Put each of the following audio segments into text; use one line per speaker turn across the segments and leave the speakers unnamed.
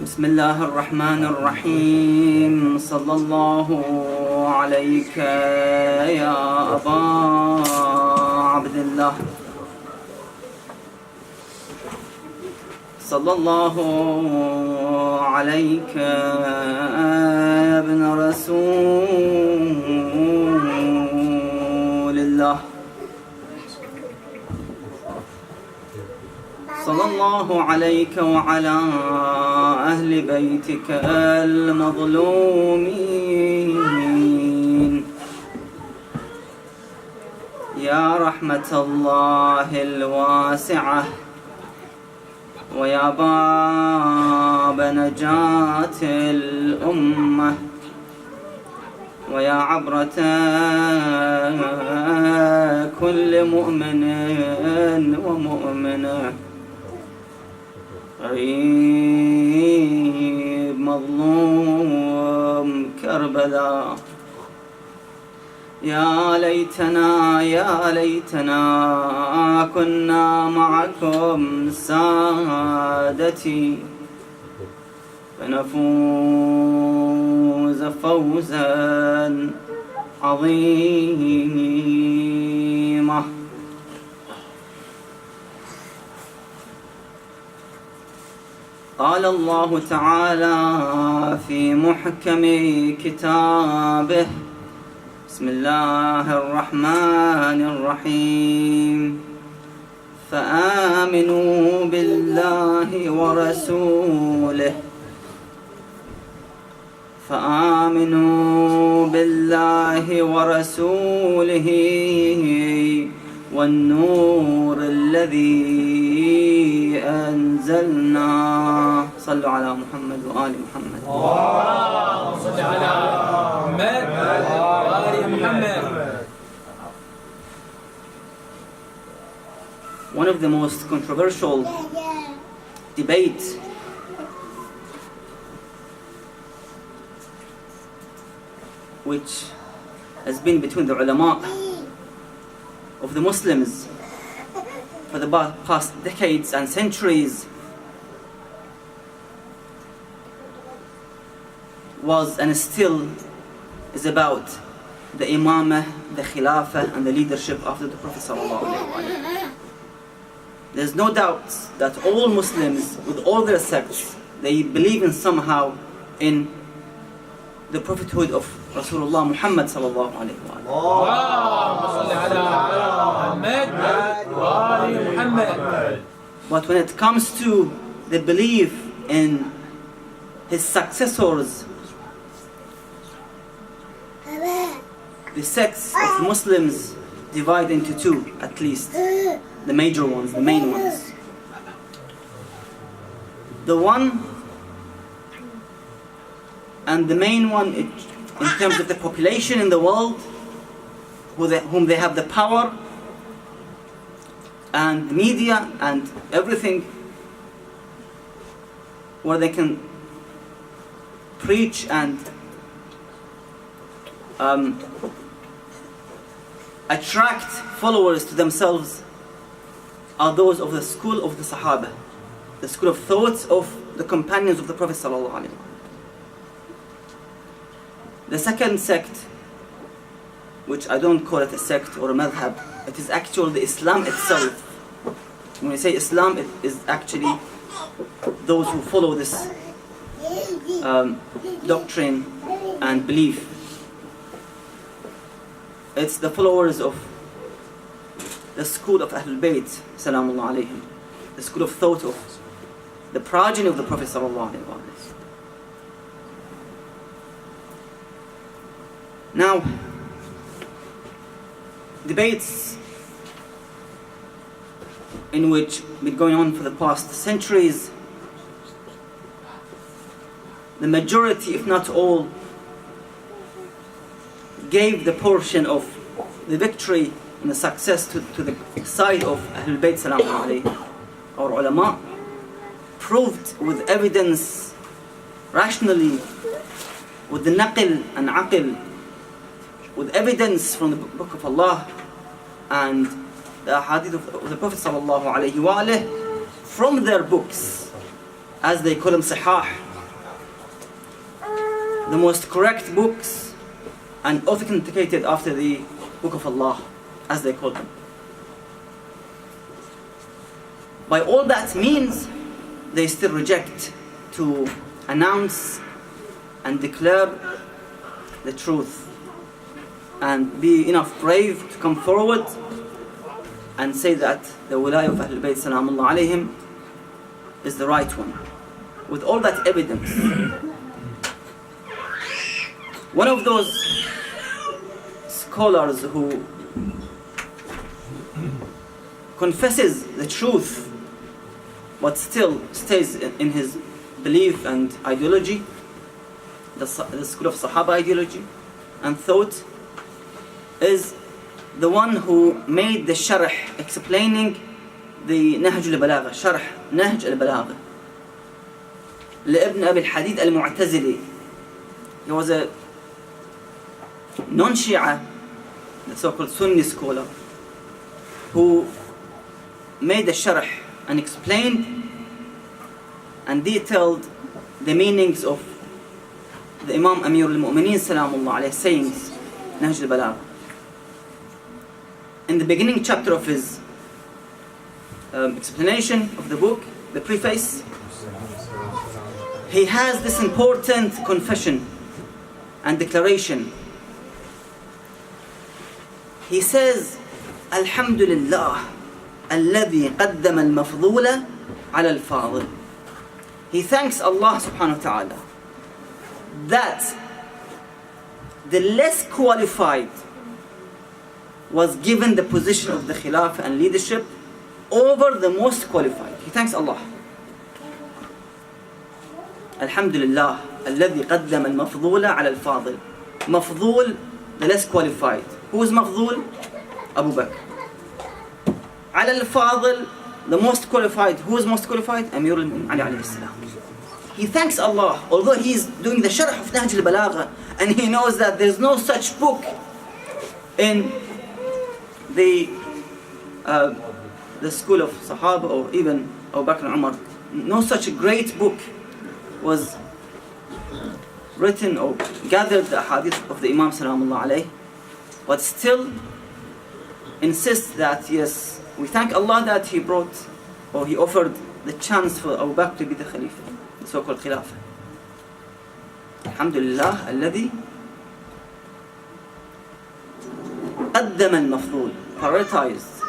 بسم الله الرحمن الرحيم. صلى الله عليك يا أبا عبد الله، صلى الله عليك يا ابن رسول الله، صلى الله عليك وعلى أهل بيتك المظلومين يا رحمة الله الواسعة، ويا باب نجاة الأمة، ويا عبرة كل مؤمن ومؤمنة، غريب مظلوم كربلاء. يا ليتنا يا ليتنا كنا معكم سادتي فنفوز فوزا عظيما. قال الله تعالى في محكم كتابه: بسم الله الرحمن الرحيم. فآمنوا بالله ورسوله، فآمنوا بالله ورسوله والنور الذي أنزلنا. صلوا على محمد وآل محمد.
اللهم صل على محمد وآل محمد.
One of the most controversial debates which has been between the ulama of the Muslims for the past decades and centuries was and still is about the imamah, the khilafah and the leadership after the Prophet ﷺ. There's no doubt that all Muslims with all their sects, they believe in somehow in the prophethood of Rasulullah Muhammad sallallahu alayhi wa sallam. But when it comes to the belief in his successors, the sects of Muslims divide into two at least, the major ones, the main ones. The one and the main one in terms of the population in the world, whom they have the power and media and everything, where they can preach and attract followers to themselves, are those of the school of the Sahaba, the school of thoughts of the companions of the Prophet sallallahu alaihi wasallam. The second sect, which I don't call it a sect or a madhab, it is actually the Islam itself. When we say Islam, it is actually those who follow this doctrine and belief. It's the followers of the school of Ahlul Bayt, salamullah alayhim, the school of thought of the progeny of the Prophet sallallahu alayhi wa sallam. Now, debates in which been going on for the past centuries, the majority, if not all, gave the portion of the victory and the success to the side of Ahlul Bayt salamullah alayhi. Our ulama proved with evidence, rationally, with the naql and aql, with evidence from the Book of Allah and the hadith of the Prophet sallallahu alaihi wa alihi, from their books, as they call them sihah, the most correct books and authenticated after the Book of Allah, as they call them. By all that means, they still reject to announce and declare the truth and be enough brave to come forward and say that the wilayah of Ahlul Bayt Salamullah alayhim is the right one, with all that evidence. One of those scholars who confesses the truth but still stays in his belief and ideology, the school of Sahaba ideology and thought, is the one who made the sharh explaining the Nahj al-Balagha, sharh Nahj al-Balagha لابن أبي الحديد المعتزلي. He was a non-Shia, the so-called Sunni scholar, who made the sharh and explained and detailed the meanings of the Imam Amir al-Mu'mineen Salamullah alayhi sayings, Nahj al-Balagha. In the beginning chapter of his explanation of the book, the preface, he has this important confession and declaration. He says, Alhamdulillah, الذي قدم المفضول على الفاضل. He thanks Allah subhanahu wa ta'ala that the less qualified was given the position of the Khilafah and leadership over the most qualified. He thanks Allah. Alhamdulillah, الذي قدم المفضول على الفاضل. Mafdul, the less qualified. Who is Mafdul? Abu Bakr. على الفاضل, the most qualified. Who is most qualified? Amir al-Mu'minin Ali alayhi salam. He thanks Allah, although he is doing the sharh of Nahj al-Balagha, and he knows that there is no such book in the school of Sahaba or even Abu Bakr and Umar. No such a great book was written or gathered the hadith of the Imam Salamullah alayhi, but still insists that yes, we thank Allah that he brought or he offered the chance for Abu Bakr to be the Khalifa, the so-called Khilafah. Alhamdulillah, alladhi قدم المفضول, prioritized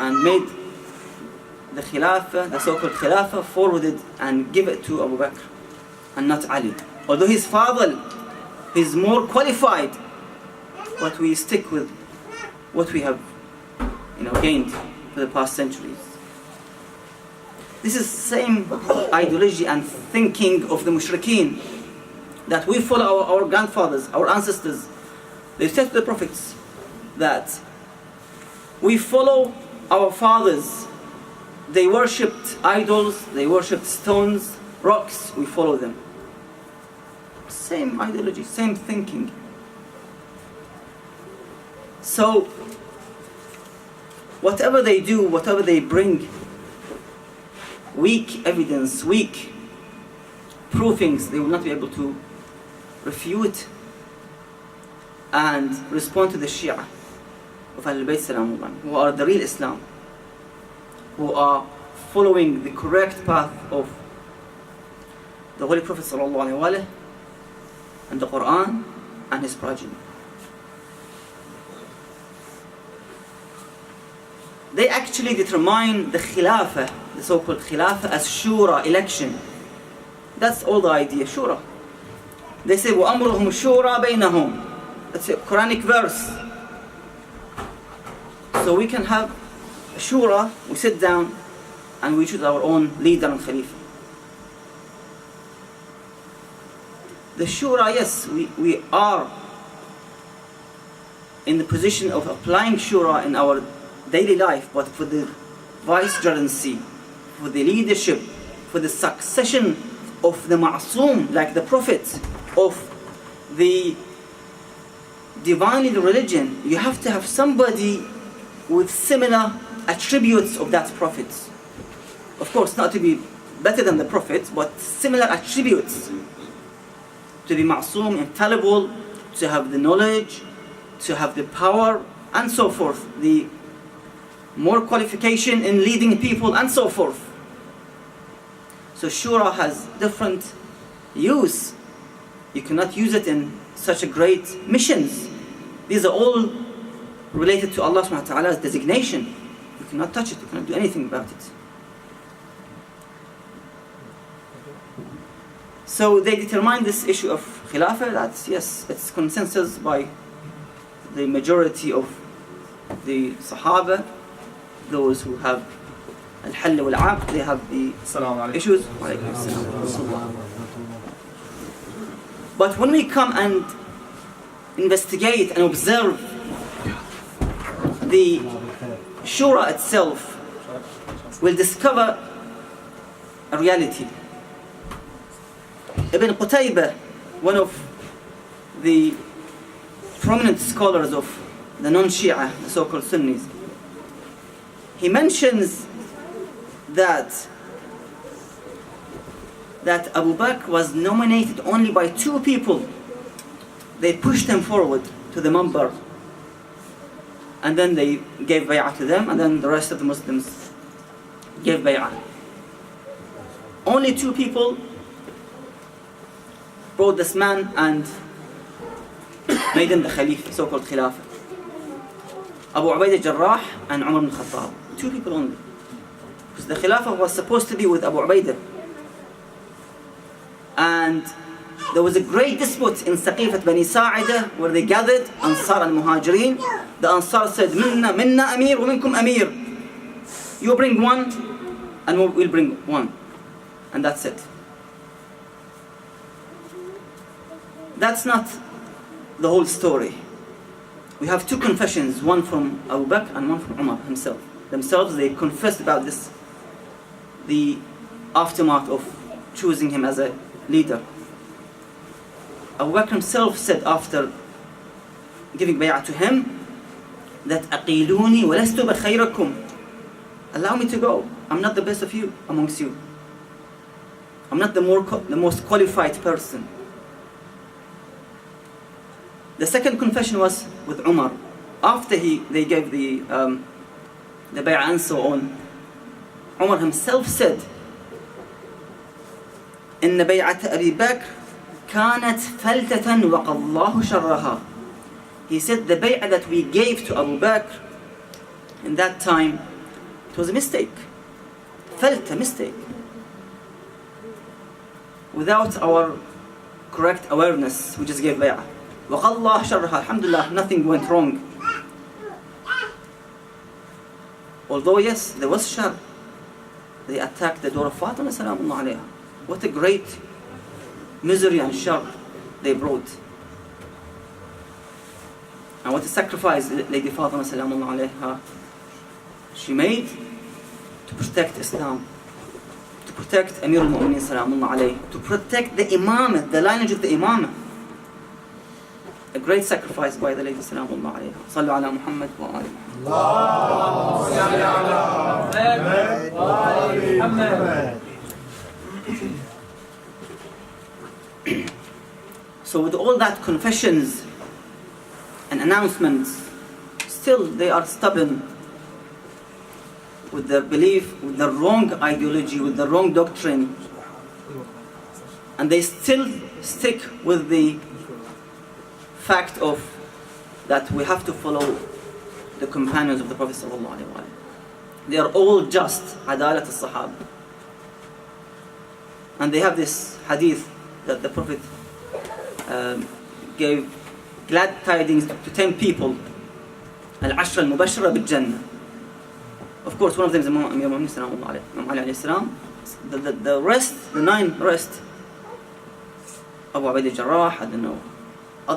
and made the Khilafah, the so-called Khilafah, forwarded and give it to Abu Bakr and not Ali. Although his father is more qualified, but we stick with what we have gained for the past centuries. This is the same ideology and thinking of the mushrikeen, that we follow our grandfathers, our ancestors. They said to the prophets that we follow our fathers. They worshipped idols, they worshipped stones, rocks, we follow them. Same ideology, same thinking. So, whatever they do, whatever they bring, weak evidence, weak provings, they will not be able to refute and respond to the Shia of Ahlul Bayt Salamullah, who are the real Islam, who are following the correct path of the Holy Prophet Sallallahu Alaihi Wasallam and the Quran and his progeny. They actually determine the Khilafah, the so-called Khilafah, as Shura, election. That's all the idea, Shura. They say, وَأَمْرُهُمْ شُورَى بَيْنَهُمْ. That's a Quranic verse. So we can have a Shura, we sit down and we choose our own leader and Khalifa. The Shura, yes, we are in the position of applying Shura in our daily life, but for the vicegerency, for the leadership, for the succession of the Ma'soom, like the Prophet, of the divinely religion, you have to have somebody with similar attributes of that Prophet. Of course, not to be better than the Prophet, but similar attributes to be ma'soom, infallible, to have the knowledge, to have the power, and so forth, the more qualification in leading people, and so forth. So shura has different use. You cannot use it in such a great missions. These are all related to Allah subhanahu wa ta'ala's designation. You cannot touch it, you cannot do anything about it. So they determine this issue of khilafah, that yes, it's consensus by the majority of the Sahaba, those who have al-hall wal-aqd, they have the issues. But when we come and investigate and observe the shura itself, we'll discover a reality. Ibn Qutaybah, one of the prominent scholars of the non-Shia, the so-called Sunnis, he mentions that Abu Bakr was nominated only by 2 people. They pushed him forward to the minbar, and then they gave bay'ah to them, and then the rest of the Muslims gave bay'ah. Only 2 people brought this man and made him the Khalifa, so-called Khilafah. Abu Ubaidah Jarrah and Umar ibn Khattab. 2 people only. Because the Khilafah was supposed to be with Abu Ubaidah. And there was a great dispute in Saqifat Bani Sa'ida, where they gathered, Ansar and Muhajirin. The Ansar said, minna amir wa minkum amir. You bring one, and we'll bring one. And that's it. That's not the whole story. We have 2 confessions, one from Abu Bakr and one from Umar himself. Themselves, they confessed about this, the aftermath of choosing him as a leader. Abu Bakr himself said after giving bay'ah to him that aqiluni wa lastu bi khayrakum. Allow me to go. I'm not the best of you amongst you. I'm not the most qualified person. The second confession was with Umar. After they gave the bay'ah and so on, Umar himself said, إن بيعة أبي بكر كانت فلتة وقى الله شرها. He said the bay'ah that we gave to Abu Bakr in that time, it was a mistake. Felt a mistake. Without our correct awareness, we just gave bay'ah. وقى الله شرها. Alhamdulillah, nothing went wrong. Although yes, there was shar. They attacked the door of Fatima salamullah alayha. What a great misery and shar they brought. And what a sacrifice Lady Fatima salamullah alayha she made to protect Islam, to protect Amir al-Mu'mineen salamullah alayhi, to protect the Imamah, the lineage of the Imamah. A great sacrifice by the Lady salamullah alayha. Sallu ala Muhammad wa ali Muhammad. So with all that confessions and announcements, still they are stubborn with their belief, with their wrong ideology, with their wrong doctrine, and they still stick with the fact of that we have to follow the companions of the Prophet ﷺ. They are all just adalat al-sahaba. And they have this hadith that the Prophet gave glad tidings to 10 people, al-ashra al-mubashara bil-jannah. Of course, one of them is Imam al-Mu'mineen Imam Ali alayhi salam. The rest, the 9 rest, Abu Ubaidah Jarrah, I don't know.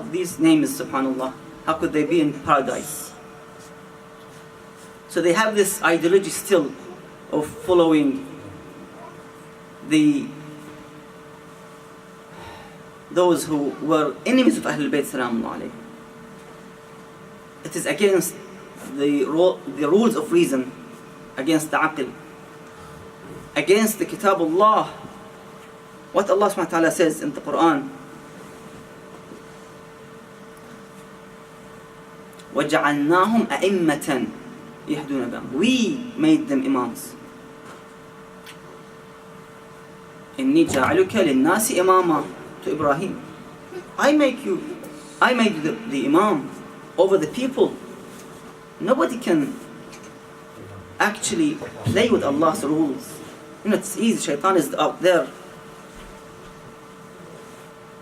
These names, subhanallah, how could they be in paradise? So they have this ideology still of following those who were enemies of Ahlul Bayt salamullah alayhi. It is against the rules of reason, against the aql, against the kitab Allah. What Allah subhanahu wa ta'ala says in the Quran, وَجَعَلْنَاهُمْ أَئِمَّةً يَهْدُونَ بِأَمْرِنَا. We made them imams. إِنِّي جَعَلُكَ لِلنَّاسِ إِمَامًا, to Ibrahim. I made you the imam over the people. Nobody can actually play with Allah's rules. It's easy, shaitan is out there.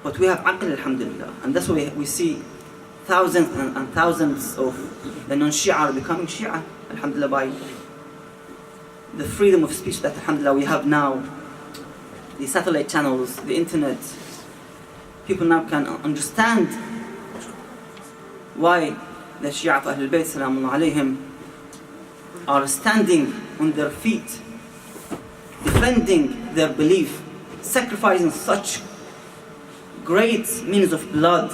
But we have aql, alhamdulillah. And that's why we see thousands and thousands of the non-Shia are becoming Shia, alhamdulillah, by the freedom of speech that, alhamdulillah, we have now. The satellite channels, the internet. People now can understand why the Shia of Ahlul Bayt Salamullah alayhim are standing on their feet, defending their belief, sacrificing such great means of blood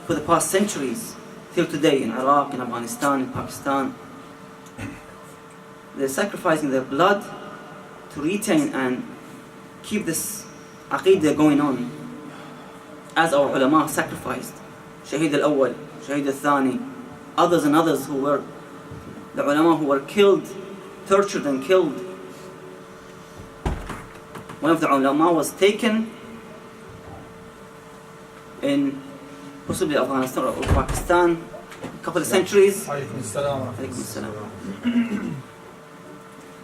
for the past centuries, till today in Iraq, in Afghanistan, in Pakistan. They're sacrificing their blood to retain and keep this aqeedah going on, as our ulama sacrificed. Shaheed al-Awwal, Shaheed al-Thani, others and others who were the ulama who were killed, tortured and killed. One of the ulama was taken in possibly Afghanistan or Pakistan a couple of centuries.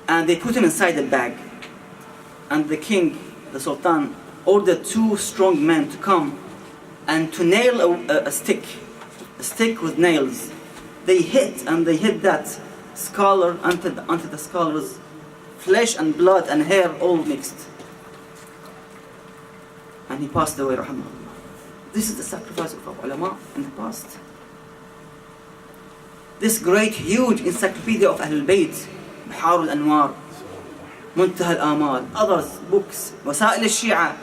And they put him inside a bag. And the king, the sultan, ordered 2 strong men to come and to nail a stick with nails. They hit that scholar until the scholar's flesh and blood and hair all mixed. And he passed away, rahimahullah. This is the sacrifice of our ulama in the past. This great, huge encyclopedia of Ahlul Bayt, Bihar al-Anwar, Muntaha al-Amal, others, books, Wasail al-Shia,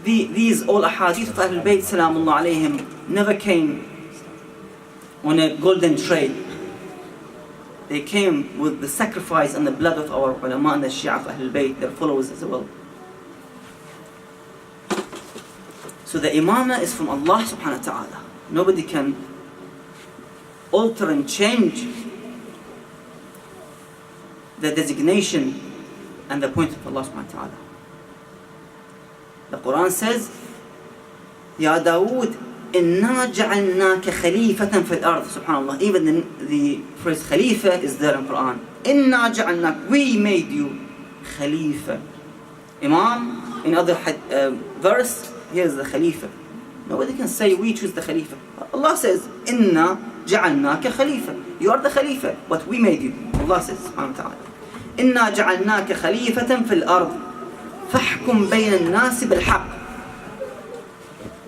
these all ahadith of Ahlul Bayt Salamullah alayhim never came on a golden tray. They came with the sacrifice and the blood of our ulama and the Shia of Ahlul Bayt, their followers as well. So the imamah is from Allah subhanahu wa ta'ala. Nobody can alter and change the designation and the point of Allah subhanahu wa ta'ala. The Quran says, Ya Dawood, inna ja'alnaka khalifatan fil ard. Subhanallah. Even the phrase khalifa is there in Quran. Inna ja'alnak, we made you khalifa. Imam, in other verse, here's the khalifa. Nobody can say we choose the khalifa. Allah says, inna ja'alnaka khalifa. You are the khalifa, but we made you. Allah says, subhanahu wa ta'ala. إنا جعلناك خليفة في الأرض فاحكم بين الناس بالحق.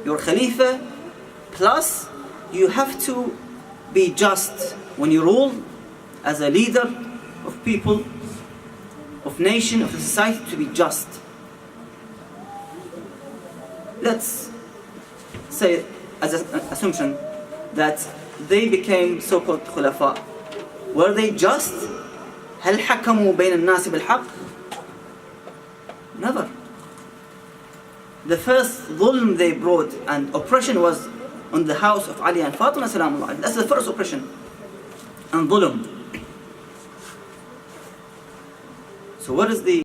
Your khalifa, plus you have to be just when you rule as a leader of people, of nation, of society, to be just. Let's say as an assumption that they became so-called khulafa. Were they just? هل حكموا بين الناس بالحق? Never. The first dhulm they brought and oppression was on the house of Ali and Fatima salamullah. That's the first oppression and dhulm. So what is the